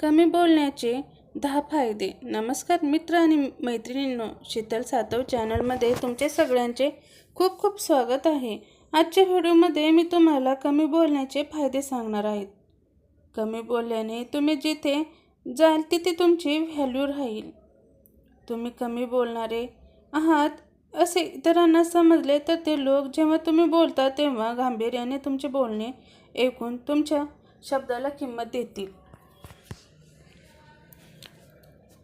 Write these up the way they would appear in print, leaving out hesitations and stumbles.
कमी बोलण्याचे 10 फायदे. नमस्कार मित्र आणि मैत्रिणींनो, शीतल सातव चॅनलमध्ये तुमचे सगळ्यांचे खूप खूप स्वागत आहे. आजच्या व्हिडिओमध्ये मी तुम्हाला कमी बोलण्याचे फायदे सांगणार आहे. कमी बोलल्याने तुम्ही जिथे जाल तिथे तुमची व्हॅल्यू राहील. तुम्ही कमी बोलणारे आहात असे इतरांना समजले तर ते लोक जेव्हा तुम्ही बोलता तेव्हा गांभीर्याने तुमचे बोलणे ऐकून तुमच्या शब्दाला किंमत देतील.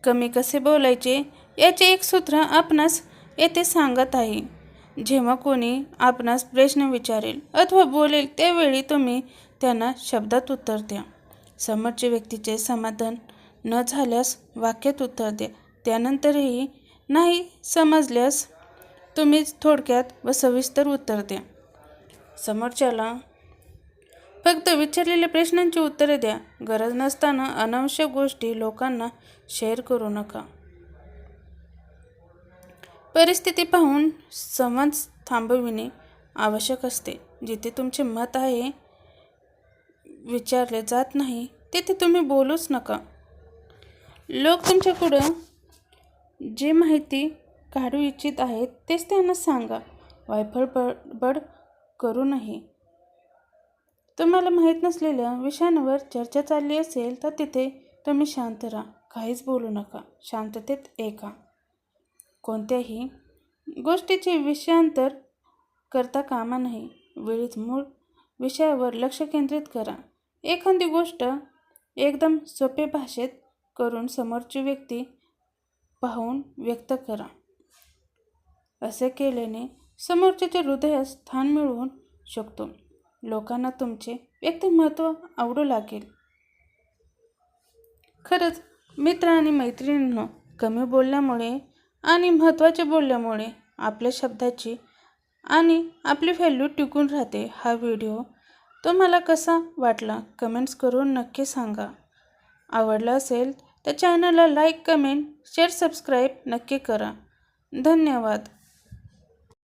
कमी कसे बोलायचे याचे एक सूत्र आपणास येथे सांगत आहे. जेव्हा कोणी आपणास प्रश्न विचारेल अथवा बोलेल त्यावेळी तुम्ही त्यांना शब्दात उत्तर द्या. समोरच्या व्यक्तीचे समाधान न झाल्यास वाक्यात उत्तर द्या. त्यानंतरही नाही समजल्यास तुम्ही थोडक्यात व सविस्तर उत्तर द्या. समोरच्याला फक्त विचारलेल्या प्रश्नांची उत्तरे द्या. गरज नसताना अनावश्यक गोष्टी लोकांना शेअर करू नका. परिस्थिती पाहून संवाद थांबविणे आवश्यक असते. जिथे तुमचे मत आहे विचारले जात नाही तिथे तुम्ही बोलूच नका. लोक तुमच्याकडं जे माहिती काढू इच्छित आहेत तेच त्यांना सांगा. वायफळ बडबड करू नये. तुम्हाला माहीत नसलेल्या विषयांवर चर्चा चालली असेल तर तिथे तुम्ही शांत राहा. काहीच बोलू नका. शांततेत ऐका. कोणत्याही गोष्टीचे विषयांतर करता कामा नये. वेळीच मूळ विषयावर लक्ष केंद्रित करा. एखादी गोष्ट एकदम सोप्या भाषेत करून समोरची व्यक्ती पाहून व्यक्त करा. असे केल्याने समोरच्याच्या हृदयात स्थान मिळवू शकतो. लोकांना तुमचे व्यक्तिमत्व आवडू लागेल. खरंच मित्र आणि मैत्रिणींनो, कमी बोलल्यामुळे आणि महत्त्वाचे बोलल्यामुळे आपल्या शब्दाची आणि आपली व्हॅल्यू टिकून राहते. हा व्हिडिओ तुम्हाला कसा वाटला कमेंट्स करून नक्की सांगा. आवडला असेल तर चॅनलला लाईक, कमेंट, शेअर, सबस्क्राईब नक्की करा. धन्यवाद.